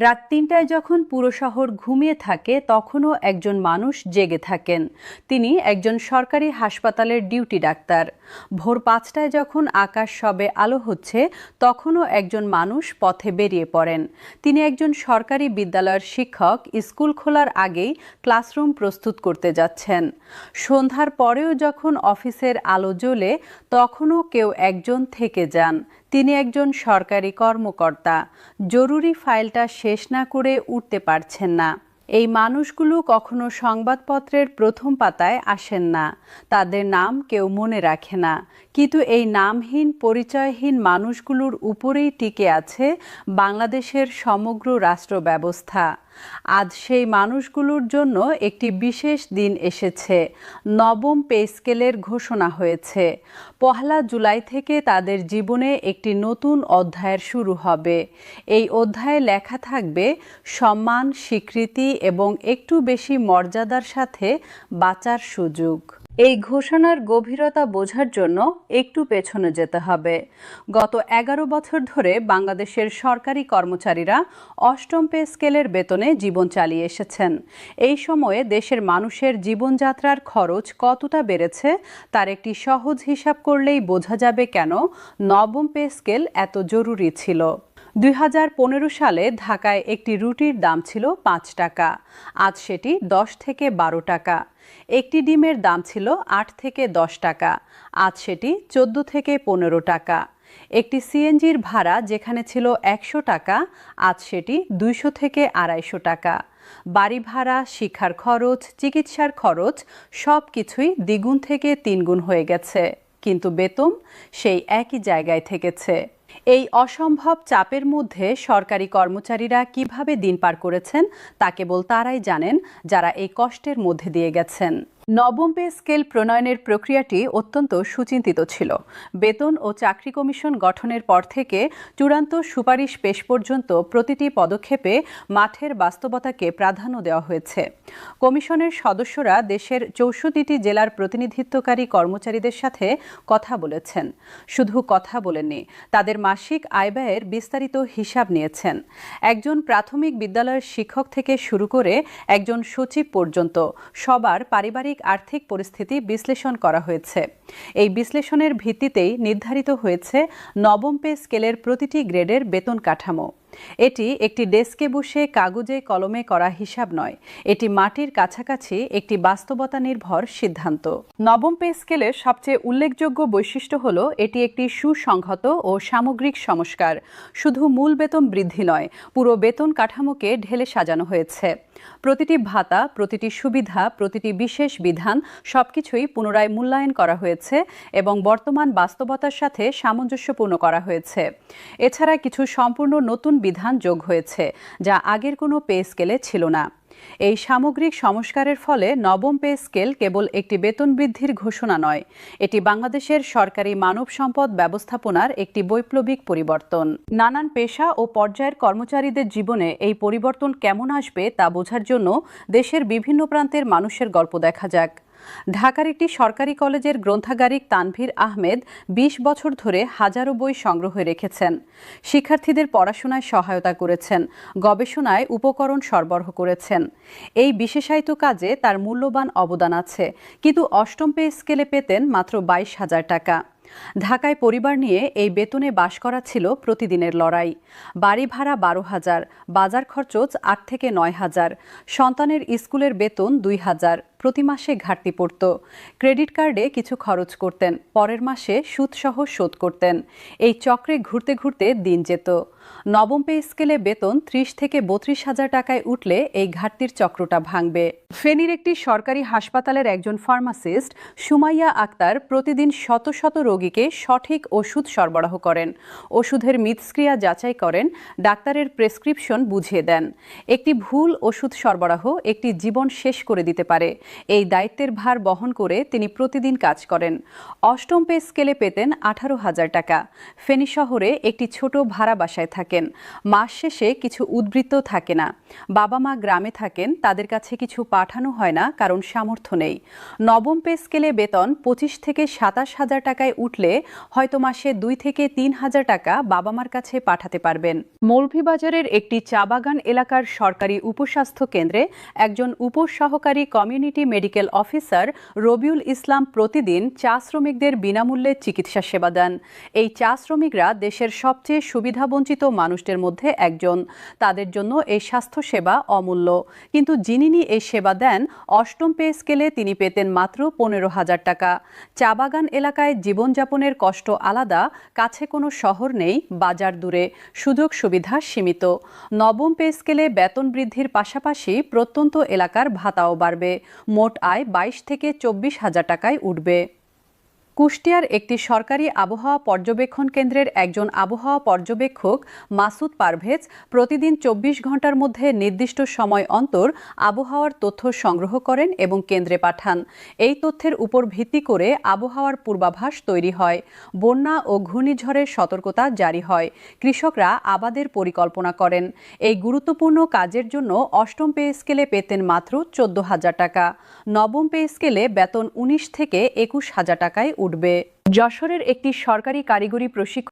রাত ৩টায় যখন পুরো শহর ঘুমিয়ে থাকে তখনও একজন মানুষ জেগে থাকেন। তিনি একজন সরকারি হাসপাতালের ডিউটি ডাক্তার। ভোর ৫টায় যখন আকাশ সবে আলো হচ্ছে তখনও একজন মানুষ পথে বেরিয়ে পড়েন। তিনি একজন সরকারি বিদ্যালয়ের শিক্ষক, স্কুল খোলার আগেই ক্লাসরুম প্রস্তুত করতে যাচ্ছেন। সন্ধ্যার পরেও যখন অফিসের আলো জ্বলে তখনও কেউ একজন থেকে যান। তিনি একজন সরকারি কর্মকর্তা, জরুরি ফাইলটা শেষ না করে উঠতে পারছেন না। এই মানুষগুলো কখনো সংবাদপত্রের প্রথম পাতায় আসেন না, তাদের নাম কেউ মনে রাখে না, কিন্তু এই নামহীন পরিচয়হীন মানুষগুলোর উপরেই টিকে আছে বাংলাদেশের সমগ্র রাষ্ট্র ব্যবস্থা। আজ সেই মানুষগুলোর জন্য একটি বিশেষ দিন এসেছে। নবম পে স্কেলের ঘোষণা হয়েছে। ১লা জুলাই থেকে তাদের জীবনে একটি নতুন অধ্যায়ের শুরু হবে। এই অধ্যায়ে লেখা থাকবে সম্মান, স্বীকৃতি এবং একটু বেশি মর্যাদার সাথে বাঁচার সুযোগ। এই ঘোষণার গভীরতা বোঝার জন্য একটু পেছনে যেতে হবে। গত ১১ বছর ধরে বাংলাদেশের সরকারি কর্মচারীরা অষ্টম পে স্কেলের বেতনে জীবন চালিয়ে এসেছেন। এই সময়ে দেশের মানুষের জীবনযাত্রার খরচ কতটা বেড়েছে তার একটি সহজ হিসাব করলেই বোঝা যাবে কেন নবম পে স্কেল এত জরুরি ছিল। ২০১৫ সালে ঢাকায় একটি রুটির দাম ছিল ৫ টাকা, আজ সেটি ১০ থেকে ১২ টাকা। একটি ডিমের দাম ছিল ৮ থেকে ১০ টাকা, আজ সেটি ১৪ থেকে ১৫ টাকা। একটি সিএনজির ভাড়া যেখানে ছিল ১০০ টাকা, আজ সেটি ২০০ থেকে ২৫০ টাকা। বাড়ি ভাড়া, শিক্ষার খরচ, চিকিৎসার খরচ সব কিছুই দ্বিগুণ থেকে তিনগুণ হয়ে গেছে, কিন্তু বেতন সেই একই জায়গায় থেকেছে। এই অসম্ভব চাপের মধ্যে সরকারি কর্মচারীরা কিভাবে দিন পার করেছেন তা কেবল তারাই জানেন যারা এই কষ্টের মধ্যে দিয়ে গেছেন। নবম পে স্কেল প্রণয়নের প্রক্রিয়াটি অত্যন্ত সুচিন্তিত ছিল। বেতন ও চাকরি কমিশন গঠনের পর থেকে চূড়ান্ত সুপারিশ পেশ পর্যন্ত প্রতিটি পদক্ষেপে মাঠের বাস্তবতাকে প্রাধান্য দেওয়া হয়েছে। কমিশনের সদস্যরা দেশের ৬৪টি জেলার প্রতিনিধিত্বকারী কর্মচারীদের সাথে কথা বলেছেন। শুধু কথা বলেননি, তাদের মাসিক আয় ব্যয়ের বিস্তারিত হিসাব নিয়েছেন। একজন প্রাথমিক বিদ্যালয়ের শিক্ষক থেকে শুরু করে একজন সচিব পর্যন্ত সবার পারিবারিক আর্থিক পরিস্থিতি বিশ্লেষণ করা হয়েছে। এই বিশ্লেষণের ভিত্তিতেই নির্ধারিত হয়েছে নবম পে স্কেলের প্রতিটি গ্রেডের বেতন কাঠামো। এটি একটি ডেস্কে বসে কাগজে কলমে করা হিসাব নয়, এটি মাটির কাছাকাছি একটি বাস্তবতা নির্ভর সিদ্ধান্ত। নবম পে স্কেলের সবচেয়ে উল্লেখযোগ্য বৈশিষ্ট্য হল এটি একটি সুসংহত ও সামগ্রিক সংস্কার। শুধু মূল বেতন বৃদ্ধি নয়, পুরো বেতন কাঠামোকে ঢেলে সাজানো হয়েছে। প্রতিটি ভাতা, প্রতিটি সুবিধা, প্রতিটি বিশেষ বিধান সবকিছুই পুনরায় মূল্যায়ন করা হয়েছে এবং বর্তমান বাস্তবতার সাথে সামঞ্জস্যপূর্ণ করা হয়েছে। এছাড়া কিছু সম্পূর্ণ নতুন বিধান যোগ হয়েছে যা আগের কোনো পে স্কেলে ছিল না। এই সামগ্রিক সংস্কারের ফলে নবম পে স্কেল কেবল একটি বেতন বৃদ্ধির ঘোষণা নয়, এটি বাংলাদেশের সরকারি মানব সম্পদ ব্যবস্থাপনার একটি বৈপ্লবিক পরিবর্তন। নানান পেশা ও পর্যায়ের কর্মচারীদের জীবনে এই পরিবর্তন কেমন আসবে তা বোঝার জন্য দেশের বিভিন্ন প্রান্তের মানুষের গল্প দেখা যাক। ঢাকার একটি সরকারি কলেজের গ্রন্থাগারিক তানভীর আহমেদ ২০ বছর ধরে হাজারো বই সংগ্রহে রেখেছেন। শিক্ষার্থীদের পড়াশোনায় সহায়তা করেছেন, গবেষণায় উপকরণ সরবরাহ করেছেন। এই বিশেষায়িত কাজে তার মূল্যবান অবদান আছে, কিন্তু অষ্টম পে স্কেলে পেতেন মাত্র ২২,০০০ টাকা। ঢাকায় পরিবার নিয়ে এই বেতনে বাস করা ছিল প্রতিদিনের লড়াই। বাড়ি ভাড়া ১২,০০০, বাজার খরচ ৮ থেকে ৯,০০০, সন্তানের স্কুলের বেতন ২,০০০, প্রতি মাসে ঘাটতি পড়ত। ক্রেডিট কার্ডে কিছু খরচ করতেন, পরের মাসে সুদসহ শোধ করতেন। এই চক্রে ঘুরতে ঘুরতে দিন যেত। নবম পে স্কেলে বেতন ৩০ থেকে ৩২,০০০ টাকায় উঠলে এই ঘাটতির চক্রটা ভাঙবে। ফেনীর একটি সরকারি হাসপাতালের একজন ফার্মাসিস্ট সুমাইয়া আক্তার প্রতিদিন শত শত রোগীকে সঠিক ওষুধ সরবরাহ করেন, ওষুধের মিথস্ক্রিয়া যাচাই করেন, ডাক্তারের প্রেসক্রিপশন বুঝিয়ে দেন। একটি ভুল ওষুধ সরবরাহ একটি জীবন শেষ করে দিতে পারে, এই দায়িত্বের ভার বহন করে তিনি প্রতিদিন কাজ করেন। অষ্টম পে স্কেলে পেতেন 18,000 টাকা। ফেনী শহরে একটি ছোট ভাড়া বাসায় থাকেন। মাস শেষে কিছু উদ্বৃত্ত থাকে না। বাবা মা গ্রামে থাকেন, তাদের কাছে কিছু পাঠানো হয় না কারণ সামর্থ্য নেই। নবম পে স্কেলে বেতন 25 থেকে 27,000 টাকায় উঠলে হয়তো মাসে 2 থেকে 3,000 টাকা বাবা মার কাছে পাঠাতে পারবেন। মৌলভীবাজারের একটি চা বাগান এলাকার সরকারি উপস্বাস্থ্য কেন্দ্রে একজন উপসহকারী community medical officer Rabiul Islam প্রতিদিন চা শ্রমিকদের বিনামূল্যে চিকিৎসা সেবা দেন। এই চা শ্রমিকরা দেশের সবচেয়ে সুবিধাবঞ্চিত মানুষদের মধ্যে একজন। তাদের জন্য এই স্বাস্থ্যসেবা অমূল্য। কিন্তু যিনি এই সেবা দেন, অষ্টম পে স্কেলে তিনি পেতেন মাত্র 15,000 টাকা। চা বাগান এলাকায় জীবনযাপনের কষ্ট আলাদা, কাছে কোনো শহর নেই, বাজার দূরে, সুযোগ সুবিধা সীমিত। নবম পে স্কেলে বেতন বৃদ্ধির পাশাপাশি প্রত্যন্ত এলাকার ভাতাও বাড়বে। মোট আয় 22 থেকে 24,000 টাকায় উঠবে। কুষ্টিয়ার একটি সরকারি আবহাওয়া পর্যবেক্ষণ কেন্দ্রের একজন আবহাওয়া পর্যবেক্ষক মাসুদ পারভেজ প্রতিদিন 24 ঘন্টার মধ্যে নির্দিষ্ট সময় অন্তর আবহাওয়ার তথ্য সংগ্রহ করেন এবং কেন্দ্রে পাঠান। এই তথ্যের উপর ভিত্তি করে আবহাওয়ার পূর্বাভাস তৈরি হয়। বন্যা ও ঘূর্ণিঝড়ের সতর্কতা জারি হয়। কৃষকরা আবাদের পরিকল্পনা করেন। এই গুরুত্বপূর্ণ কাজের জন্য অষ্টম পে স্কেলে পেতেন মাত্র 14,000 টাকা। নবম পে স্কেলে বেতন 19 থেকে 21,000 টাকায় উঠবে। যশোরের একটি সরকারি কারিগরি প্রশিক্ষণ